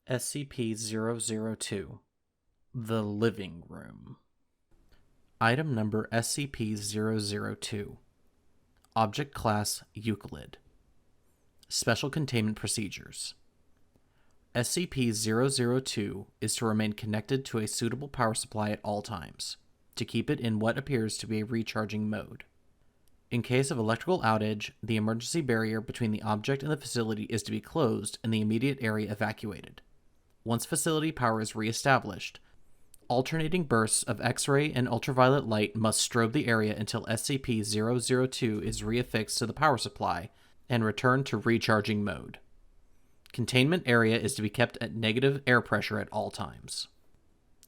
SCP-002 The Living Room. Item number SCP-002 Object Class Euclid. Special Containment Procedures. SCP-002 is to remain connected to a suitable power supply at all times, to keep it in what appears to be a recharging mode. In case of electrical outage, the emergency barrier between the object and the facility is to be closed and the immediate area evacuated. Once facility power is re-established, alternating bursts of X-ray and ultraviolet light must strobe the area until SCP-002 is reaffixed to the power supply and returned to recharging mode. Containment area is to be kept at negative air pressure at all times.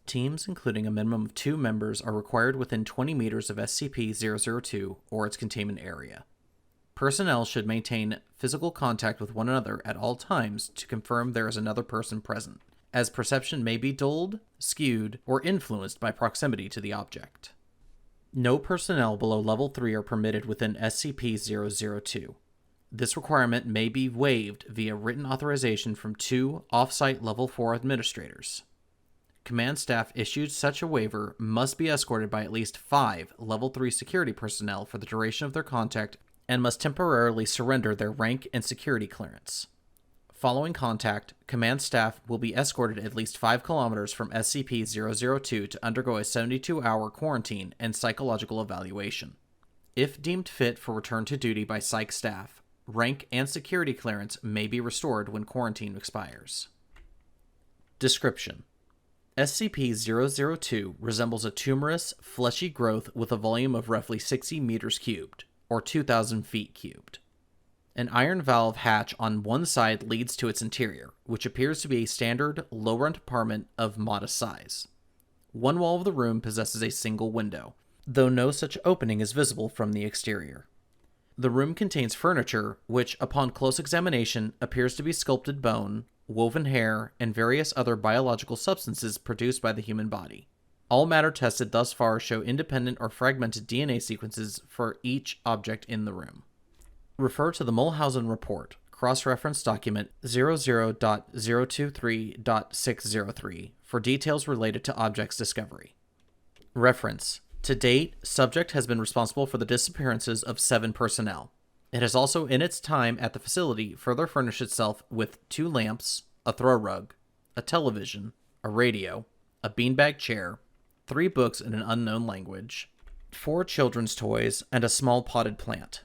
Teams including a minimum of 2 members are required within 20 meters of SCP-002 or its containment area. Personnel should maintain physical contact with one another at all times to confirm there is another person present, as perception may be dulled, skewed, or influenced by proximity to the object. No personnel below Level 3 are permitted within SCP-002. This requirement may be waived via written authorization from 2 off-site Level 4 administrators. Command staff issued such a waiver must be escorted by at least 5 Level 3 security personnel for the duration of their contact and must temporarily surrender their rank and security clearance. Following contact, command staff will be escorted at least 5 kilometers from SCP-002 to undergo a 72-hour quarantine and psychological evaluation. If deemed fit for return to duty by psych staff, rank and security clearance may be restored when quarantine expires. Description: SCP-002 resembles a tumorous, fleshy growth with a volume of roughly 60 meters cubed, or 2,000 feet cubed. An iron valve hatch on one side leads to its interior, which appears to be a standard, low-rent apartment of modest size. One wall of the room possesses a single window, though no such opening is visible from the exterior. The room contains furniture, which, upon close examination, appears to be sculpted bone, woven hair, and various other biological substances produced by the human body. All matter tested thus far show independent or fragmented DNA sequences for each object in the room. Refer to the Mulhausen Report, cross-reference document 00.023.603 for details related to object's discovery. Reference: to date, subject has been responsible for the disappearances of 7 personnel. It has also, in its time at the facility, further furnished itself with 2 lamps, a throw rug, a television, a radio, a beanbag chair, 3 books in an unknown language, 4 children's toys, and a small potted plant.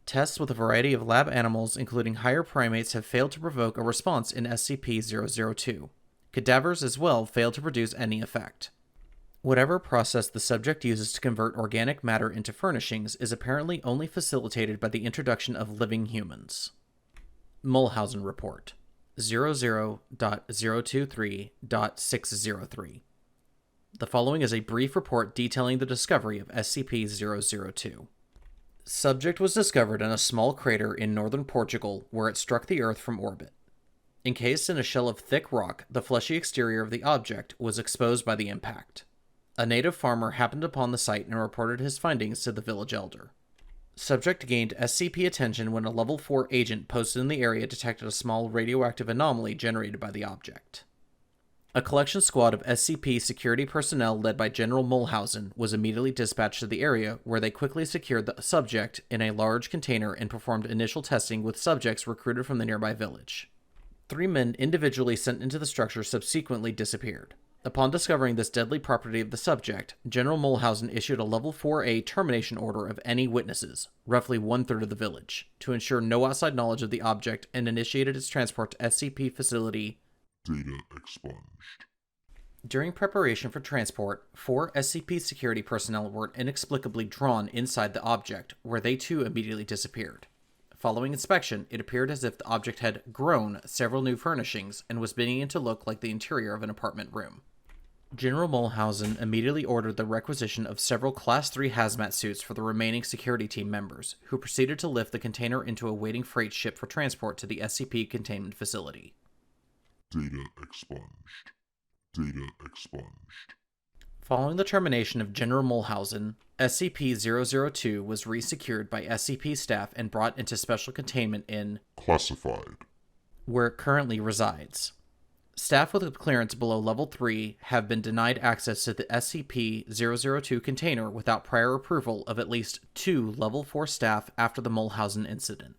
Tests with a variety of lab animals, including higher primates, have failed to provoke a response in SCP-002. Cadavers as well failed to produce any effect. Whatever process the subject uses to convert organic matter into furnishings is apparently only facilitated by the introduction of living humans. Mulhausen Report 00.023.603. The following is a brief report detailing the discovery of SCP-002. Subject was discovered in a small crater in northern Portugal where it struck the Earth from orbit. Encased in a shell of thick rock, the fleshy exterior of the object was exposed by the impact. A native farmer happened upon the site and reported his findings to the village elder. Subject gained SCP attention when a Level 4 agent posted in the area detected a small radioactive anomaly generated by the object. A collection squad of SCP security personnel led by General Mulhausen was immediately dispatched to the area, where they quickly secured the subject in a large container and performed initial testing with subjects recruited from the nearby village. 3 men individually sent into the structure subsequently disappeared. Upon discovering this deadly property of the subject, General Mulhausen issued a Level 4A termination order of any witnesses, roughly 1/3 of the village, to ensure no outside knowledge of the object, and initiated its transport to SCP facility. Data expunged. During preparation for transport, 4 SCP security personnel were inexplicably drawn inside the object, where they too immediately disappeared. Following inspection, it appeared as if the object had grown several new furnishings and was beginning to look like the interior of an apartment room. General Mulhausen immediately ordered the requisition of several Class 3 hazmat suits for the remaining security team members, who proceeded to lift the container into a waiting freight ship for transport to the SCP containment facility. Data expunged. Data expunged. Following the termination of General Mulhausen, SCP-002 was resecured by SCP staff and brought into special containment in Classified. where it currently resides. Staff with a clearance below Level 3 have been denied access to the SCP-002 container without prior approval of at least 2 Level 4 staff after the Mulhausen incident.